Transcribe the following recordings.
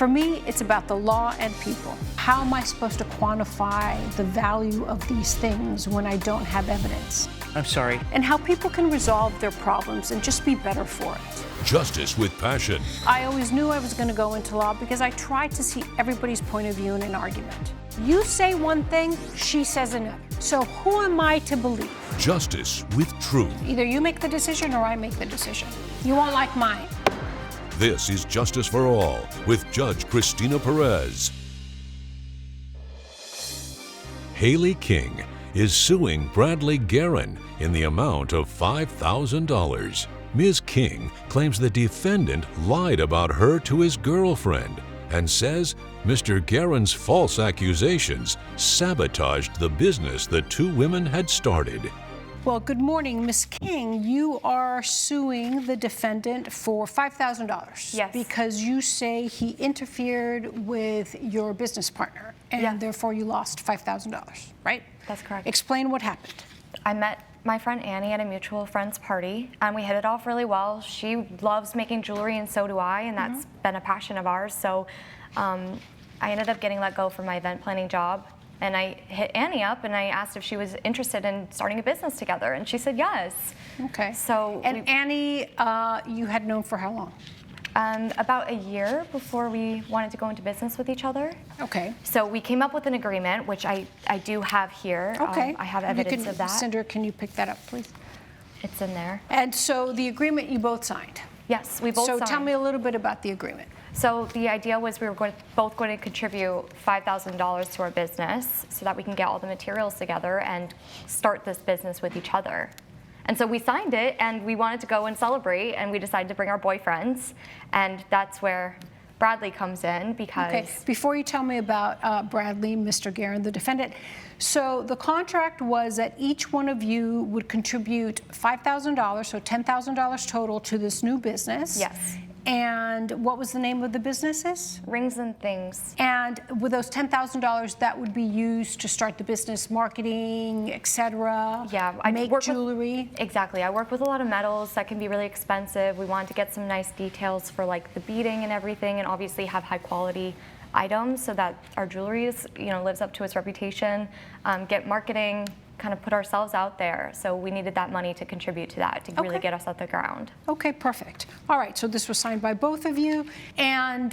For me, it's about the law and people. How am I supposed to quantify the value of these things when I don't have evidence? I'm sorry. And how people can resolve their problems and just be better for it. Justice with passion. I always knew I was going to go into law because I tried to see everybody's point of view in an argument. You say one thing, she says another. So who am I to believe? Justice with truth. Either you make the decision or I make the decision. You won't like mine. This is Justice for All with Judge Cristina Perez. Haley King is suing Bradley Guerin in the amount of $5,000. Ms. King claims the defendant lied about her to his girlfriend and says Mr. Guerin's false accusations sabotaged the business the two women had started. Well, good morning, Ms. King. You are suing the defendant for $5,000. Yes. Because you say he interfered with your business partner, and therefore you lost $5,000, right? That's correct. Explain what happened. I met my friend Annie at a mutual friend's party, and we hit it off really well. She loves making jewelry, and so do I, and that's been a passion of ours. So I ended up getting let go from my event planning job. And I hit Annie up and I asked if she was interested in starting a business together, and she said yes. Okay. So Annie, you had known for how long? About a year before we wanted to go into business with each other. Okay. So we came up with an agreement, which I do have here. Okay. I have evidence of that. Cinder, can you pick that up, please? It's in there. And so the agreement you both signed. Yes, we both signed. So tell me a little bit about the agreement. So the idea was we were both going to contribute $5,000 to our business so that we can get all the materials together and start this business with each other. And so we signed it, and we wanted to go and celebrate, and we decided to bring our boyfriends, and that's where Bradley comes in because... Okay, before you tell me about Bradley, Mr. Guerin, the defendant, so the contract was that each one of you would contribute $5,000, so $10,000 total to this new business. Yes. And what was the name of the businesses? Rings and Things. And with those $10,000, that would be used to start the business, marketing, etc. Yeah, make jewelry. Exactly. I work with a lot of metals that can be really expensive. We wanted to get some nice details for like the beading and everything, and obviously have high quality items so that our jewelry is, lives up to its reputation. Get marketing, kind of put ourselves out there. So we needed that money to contribute to that, to really get us off the ground. Okay, perfect. All right, so this was signed by both of you. And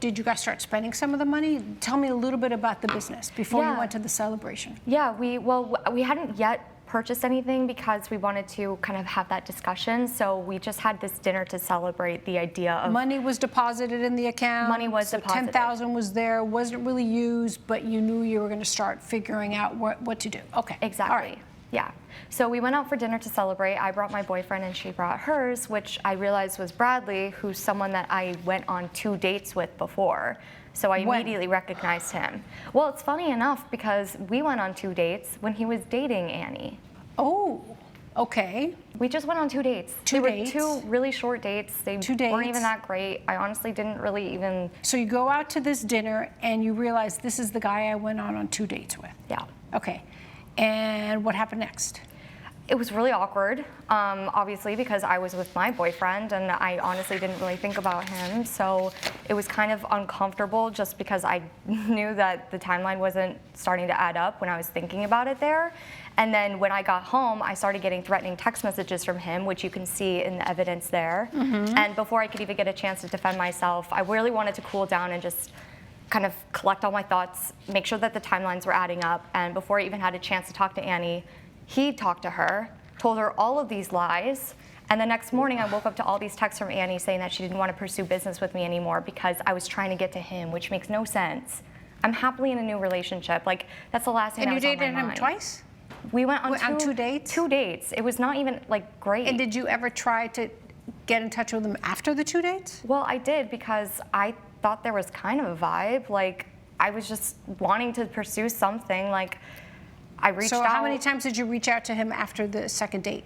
did you guys start spending some of the money? Tell me a little bit about the business before you went to the celebration. Yeah, we hadn't yet purchased anything because we wanted to kind of have that discussion. So we just had this dinner to celebrate the idea of... Money was deposited in the account. Money was deposited. $10,000 was there, wasn't really used, but you knew you were going to start figuring out what to do. Okay. Exactly. All right. Yeah. So we went out for dinner to celebrate. I brought my boyfriend and she brought hers, which I realized was Bradley, who's someone that I went on 2 dates with before. So I immediately recognized him. Well, it's funny enough because we went on 2 dates when he was dating Annie. Oh, okay. We just went on 2 dates. They were 2 really short dates. They weren't even that great. I honestly didn't really even... So you go out to this dinner and you realize this is the guy I went on 2 dates with. Yeah. Okay. And what happened next? It was really awkward, obviously, because I was with my boyfriend and I honestly didn't really think about him. So it was kind of uncomfortable just because I knew that the timeline wasn't starting to add up when I was thinking about it there. And then when I got home, I started getting threatening text messages from him, which you can see in the evidence there. And before I could even get a chance to defend myself, I really wanted to cool down and just kind of collect all my thoughts, make sure that the timelines were adding up. And before I even had a chance to talk to Annie, he talked to her, told her all of these lies, and the next morning I woke up to all these texts from Annie saying that she didn't want to pursue business with me anymore because I was trying to get to him, which makes no sense. I'm happily in a new relationship. Like, that's the last thing that was on my mind. And you dated him twice? We went on 2 dates? 2 dates. It was not even, like, great. And did you ever try to get in touch with him after the 2 dates? Well, I did because I thought there was kind of a vibe. Like, I was just wanting to pursue something. Like, I reached out. So how many times did you reach out to him after the second date?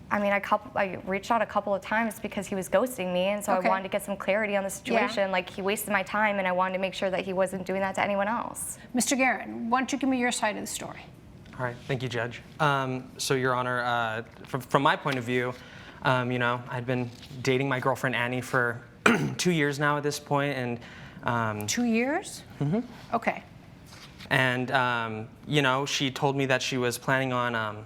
I mean, I reached out a couple of times because he was ghosting me, and so I wanted to get some clarity on the situation. Yeah. Like, he wasted my time, and I wanted to make sure that he wasn't doing that to anyone else. Mr. Guerin, why don't you give me your side of the story? All right, thank you, Judge. So, Your Honor, from my point of view, I'd been dating my girlfriend Annie for 2 years now at this point, and 2 years? Mm-hmm. Okay. And you know, she told me that she was planning on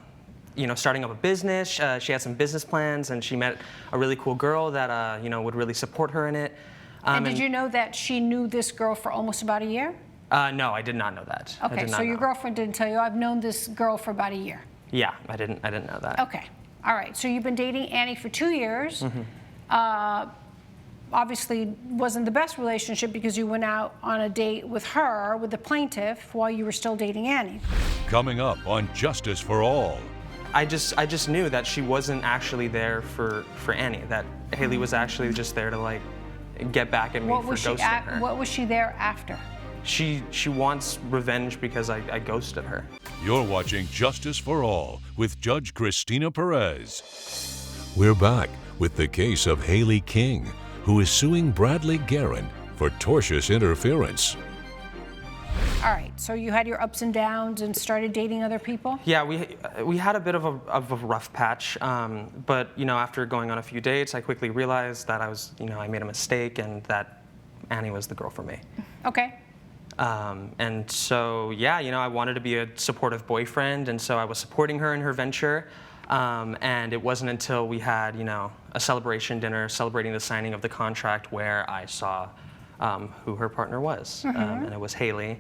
you know, starting up a business. She had some business plans, and she met a really cool girl that you know, would really support her in it. And did you know that she knew this girl for almost about a year? No, I did not know that. I Okay, did so not your know. girlfriend didn't tell you, I've known this girl for about a year. Yeah, I didn't know that. Okay, all right, so you've been dating Annie for 2 years. Obviously wasn't the best relationship because you went out on a date with her, with the plaintiff, while you were still dating Annie. Coming up on Justice for All. I just knew that she wasn't actually there for Annie, that Haley was actually just there to like get back at me for ghosting her. What was she there after? She wants revenge because I ghosted her. You're watching Justice for All with Judge Cristina Perez. We're back with the case of Haley King, who is suing Bradley Guerin for tortious interference. All right, so you had your ups and downs and started dating other people? Yeah, we had a bit of a rough patch, but you know, after going on a few dates, I quickly realized that I made a mistake and that Annie was the girl for me. Okay. And so, yeah, you know, I wanted to be a supportive boyfriend, and so I was supporting her in her venture. And it wasn't until we had, you know, a celebration dinner celebrating the signing of the contract where I saw who her partner was, and it was Haley.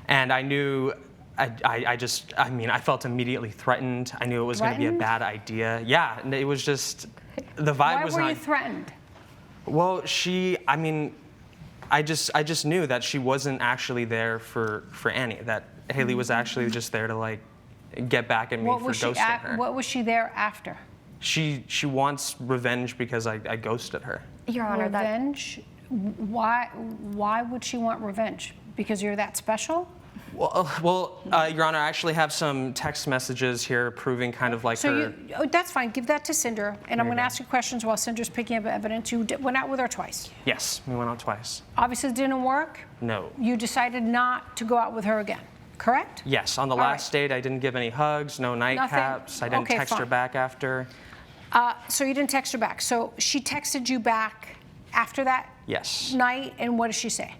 And I knew, I felt immediately threatened. I knew it was going to be a bad idea. Yeah, and it was just, the vibe was not. Why were you threatened? Well, I just knew that she wasn't actually there for Annie, that Haley was actually just there to like get back at me for ghosting her. What was she there after? She wants revenge because I ghosted her. Your Honor, Revenge? Why would she want revenge? Because you're that special? Well, Your Honor, I actually have some text messages here proving kind of like her. That's fine. Give that to Cinder, and I'm going to ask you questions while Cinder's picking up evidence. You went out with her twice. Yes, we went out twice. Obviously, it didn't work. No. You decided not to go out with her again, correct? Yes, on the last date, I didn't give any hugs, no nightcaps. I didn't text her back after. So you didn't text her back. So she texted you back after that night, and what did she say?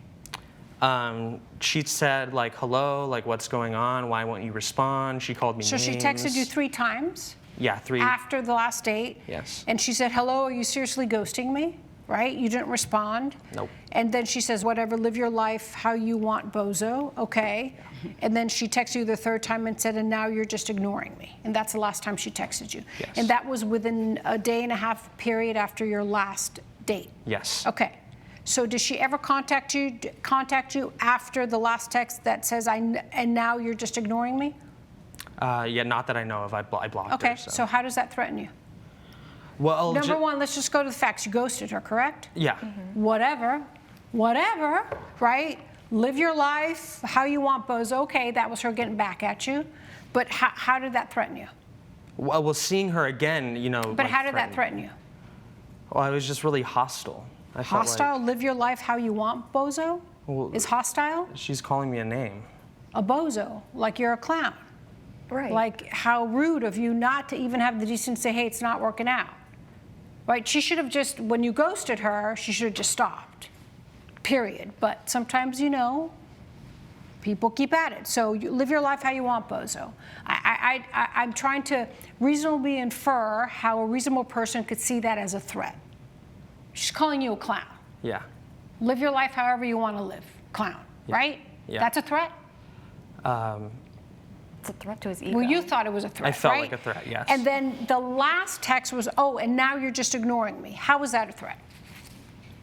She said, like, hello, like, what's going on? Why won't you respond? She called me names. So she texted you 3 times? Yeah, 3. After the last date? Yes. And she said, hello, are you seriously ghosting me? Right? You didn't respond? Nope. And then she says, whatever, live your life how you want, bozo. Okay. And then she texted you the 3rd time and said, and now you're just ignoring me. And that's the last time she texted you. Yes. And that was within a day and a half period after your last date? Yes. Okay. So does she ever contact you after the last text that says, and now you're just ignoring me? Yeah, not that I know of. I blocked her. Okay, so how does that threaten you? Well, Number one, let's just go to the facts. You ghosted her, correct? Yeah. Whatever, right? Live your life how you want, bozo. Okay, that was her getting back at you. But how did that threaten you? Well, seeing her again, you know. But how did that threaten you? Well, I was just really hostile. I felt Hostile? like, Live your life how you want, bozo? Is hostile? She's calling me a name. A bozo, like you're a clown. Right. Like how rude of you not to even have the decency to say, hey, it's not working out. Right? She should have just, when you ghosted her, she should have just stopped. Period. But sometimes, you know, people keep at it. So you live your life how you want, bozo. I'm trying to reasonably infer how a reasonable person could see that as a threat. She's calling you a clown. Yeah. Live your life however you want to live, clown, right? Yeah. That's a threat? It's a threat to his ego. Well, you thought it was a threat, I felt right? like a threat, yes. And then the last text was, oh, and now you're just ignoring me. How was that a threat?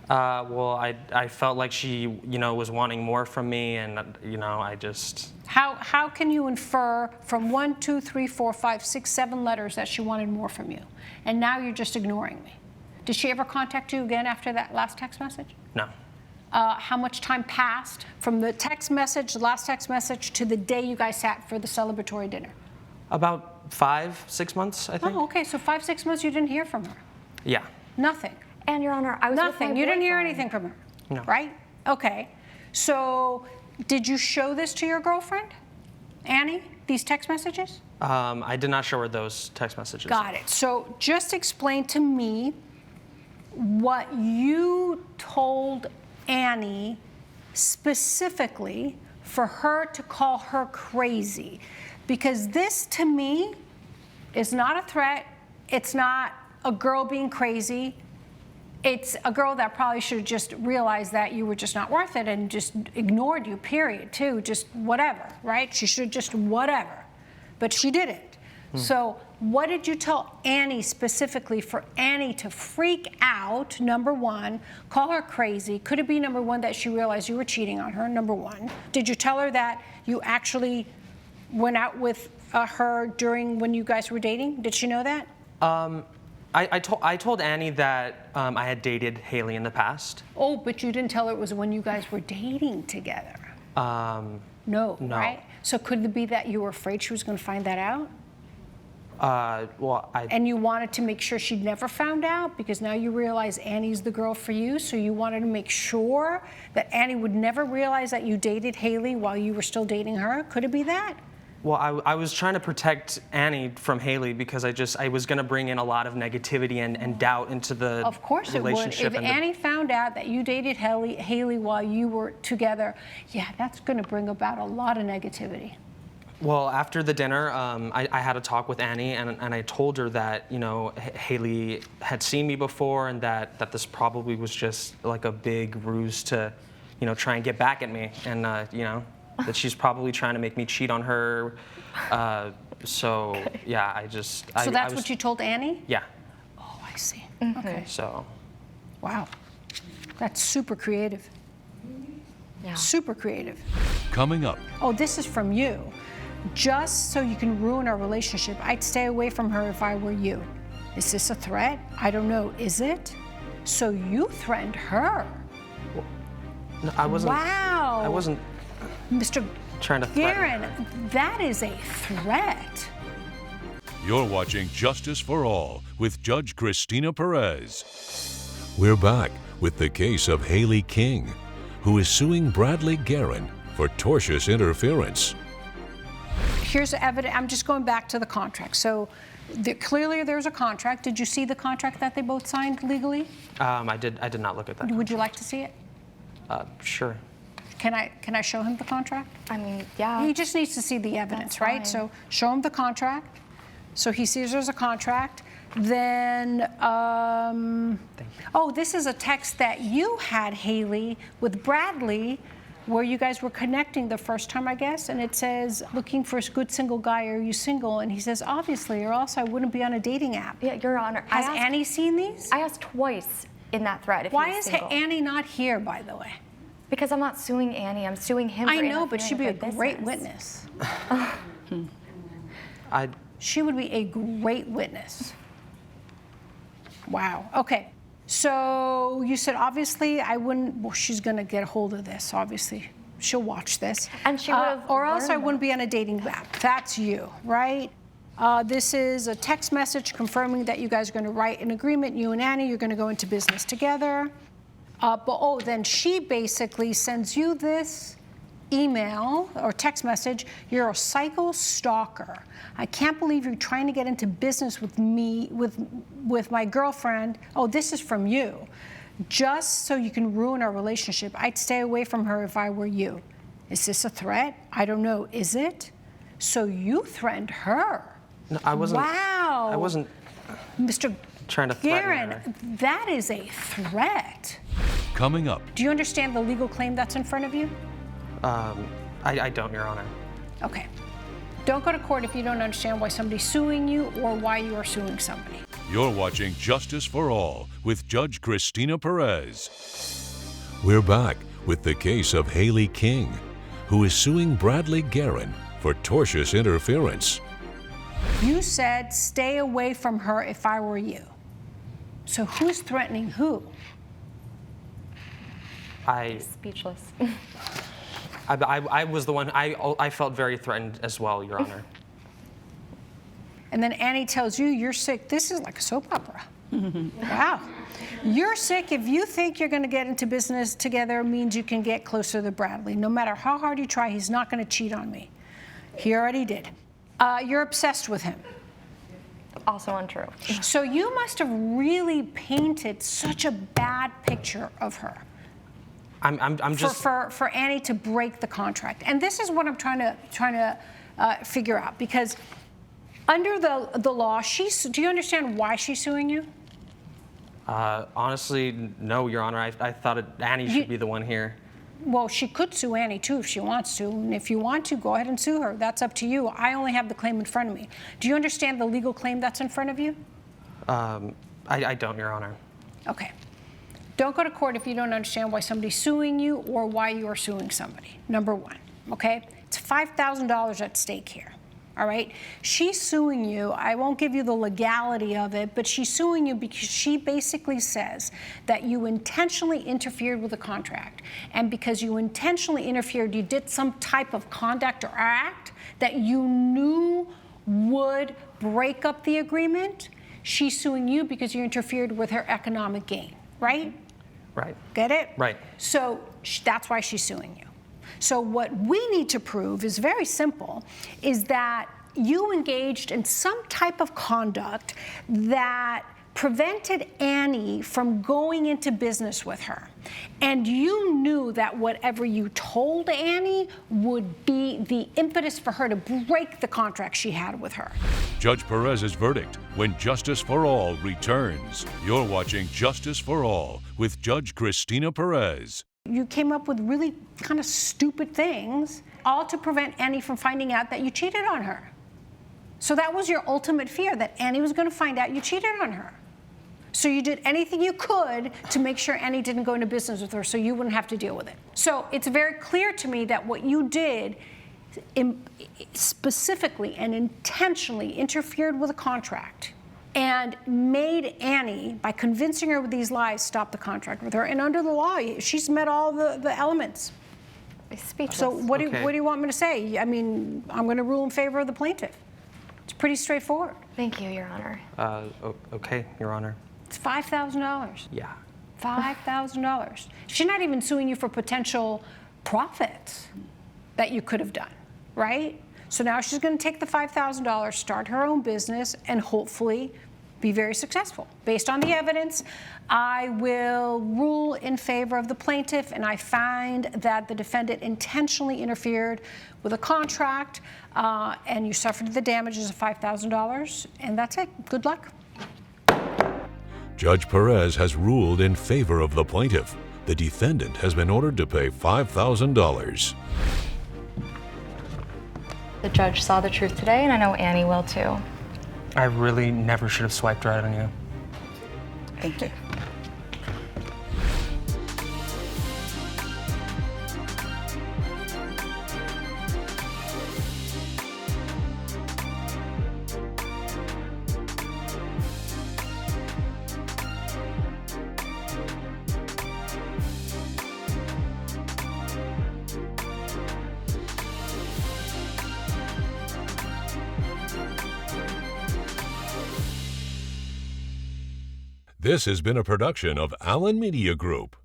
Well, I felt like she, you know, was wanting more from me, and, you know, I just... How can you infer from 1, 2, 3, 4, 5, 6, 7 letters that she wanted more from you, and now you're just ignoring me? Did she ever contact you again after that last text message? No. How much time passed from the text message, the last text message, to the day you guys sat for the celebratory dinner? About 5, 6 months, I think. Oh, okay, so 5, 6 months you didn't hear from her? Yeah. Nothing? And Your Honor, I was Nothing. with my You didn't hear boyfriend. anything from her? No. Right? Okay. So did you show this to your girlfriend, Annie, these text messages? I did not show her those text messages. Got it. So just explain to me what you told Annie specifically for her to call her crazy. Because this, to me, is not a threat. It's not a girl being crazy. It's a girl that probably should have just realized that you were just not worth it and just ignored you, period, too. Just whatever, right? She should just whatever. But she didn't. So what did you tell Annie specifically for Annie to freak out, number one, call her crazy? Could it be, number one, that she realized you were cheating on her, number one? Did you tell her that you actually went out with her during when you guys were dating? Did she know that? I told Annie that I had dated Haley in the past. Oh, but you didn't tell her it was when you guys were dating together. No, right? So could it be that you were afraid she was going to find that out? And you wanted to make sure she'd never found out because now you realize Annie's the girl for you, so you wanted to make sure that Annie would never realize that you dated Haley while you were still dating her? Could it be that? Well, I was trying to protect Annie from Haley because I was going to bring in a lot of negativity and doubt into the relationship. Of course it would. If Annie found out that you dated Haley while you were together, yeah, that's going to bring about a lot of negativity. Well, after the dinner, I had a talk with Annie, and I told her that, you know, Haley had seen me before and that this probably was just like a big ruse to, you know, try and get back at me. And, you know, that she's probably trying to make me cheat on her. So, yeah, So that's what you told Annie? Yeah. Oh, I see. Okay. So. Wow. That's super creative. Yeah. Super creative. Coming up. Oh, this is from you. Just so you can ruin our relationship, I'd stay away from her if I were you. Is this a threat? I don't know. Is it? So you threatened her. No, I wasn't. Wow. I wasn't Mr. trying to threaten her. Guerin, that is a threat. You're watching Justice for All with Judge Cristina Perez. We're back with the case of Haley King, who is suing Bradley Guerin for tortious interference. Here's the evidence. I'm just going back to the contract. So clearly there's a contract. Did you see the contract that they both signed legally? I did not look at that. Would you like to see it? Sure. Can I show him the contract? I mean, yeah. He just needs to see the evidence, That's right? fine. So show him the contract. So he sees there's a contract. Then, oh, this is a text that you had, Haley, with Bradley, where you guys were connecting the first time, I guess, and it says, looking for a good single guy, are you single? And he says, obviously, or else I wouldn't be on a dating app. Yeah, Your Honor. Has Annie seen these? I asked twice in that thread if Why he was is single. Annie not here, by the way? Because I'm not suing Annie. I'm suing him for I know, but she'd be a interfering with great my witness. She would be a great witness. Wow. Okay. So you said, obviously, I wouldn't. Well, she's going to get a hold of this, obviously. She'll watch this. And she would have or else I learned wouldn't be on a dating app. That's you, right? This is a text message confirming that you guys are going to write an agreement. You and Annie, you're going to go into business together. Then she basically sends you this email or text message. You're a psycho stalker. I can't believe you're trying to get into business with me, with my girlfriend. Oh, this is from you. Just so you can ruin our relationship, I'd stay away from her if I were you. Is this a threat? I don't know. Is it? So you threatened her. No, I wasn't. Wow. I wasn't Mr. trying to threaten her. Guerin, that is a threat. Coming up. Do you understand the legal claim that's in front of you? I don't, Your Honor. Okay. Don't go to court if you don't understand why somebody's suing you or why you are suing somebody. You're watching Justice for All with Judge Cristina Perez. We're back with the case of Haley King, who is suing Bradley Guerin for tortious interference. You said stay away from her if I were you. So who's threatening who? Speechless. I was the one. I felt very threatened as well, Your Honor. And then Annie tells you you're sick. This is like a soap opera. Wow. You're sick if you think you're going to get into business together means you can get closer to Bradley. No matter how hard you try, he's not going to cheat on me. He already did. You're obsessed with him. Also untrue. So you must have really painted such a bad picture of her I'm just. for Annie to break the contract. And this is what I'm trying to figure out, because under the law, do you understand why she's suing you? Honestly, no, Your Honor. I thought Annie should be the one here. Well, she could sue Annie too if she wants to. And if you want to, go ahead and sue her. That's up to you. I only have the claim in front of me. Do you understand the legal claim that's in front of you? I don't, Your Honor. Okay. Don't go to court if you don't understand why somebody's suing you or why you are suing somebody, number one, okay? It's $5,000 at stake here, all right? She's suing you. I won't give you the legality of it, but she's suing you because she basically says that you intentionally interfered with the contract. And because you intentionally interfered, you did some type of conduct or act that you knew would break up the agreement. She's suing you because you interfered with her economic gain, right? Right. Get it? Right. So that's why she's suing you. So what we need to prove is very simple, is that you engaged in some type of conduct that prevented Annie from going into business with her. And you knew that whatever you told Annie would be the impetus for her to break the contract she had with her. Judge Perez's verdict when Justice for All returns. You're watching Justice for All with Judge Cristina Perez. You came up with really kind of stupid things, all to prevent Annie from finding out that you cheated on her. So that was your ultimate fear, that Annie was going to find out you cheated on her. So you did anything you could to make sure Annie didn't go into business with her so you wouldn't have to deal with it. So it's very clear to me that what you did specifically and intentionally interfered with a contract and made Annie, by convincing her with these lies, stop the contract with her. And under the law, she's met all the elements. Speechless. So what Okay. do you want me to say? I mean, I'm going to rule in favor of the plaintiff. It's pretty straightforward. Thank you, Your Honor. Okay, Your Honor. It's $5,000. Yeah. $5,000. She's not even suing you for potential profits that you could have done, right? So now she's going to take the $5,000, start her own business, and hopefully be very successful. Based on the evidence, I will rule in favor of the plaintiff, and I find that the defendant intentionally interfered with a contract, and you suffered the damages of $5,000, and that's it. Good luck. Judge Perez has ruled in favor of the plaintiff. The defendant has been ordered to pay $5,000. The judge saw the truth today, and I know Annie will too. I really never should have swiped right on you. Thank you. This has been a production of Allen Media Group.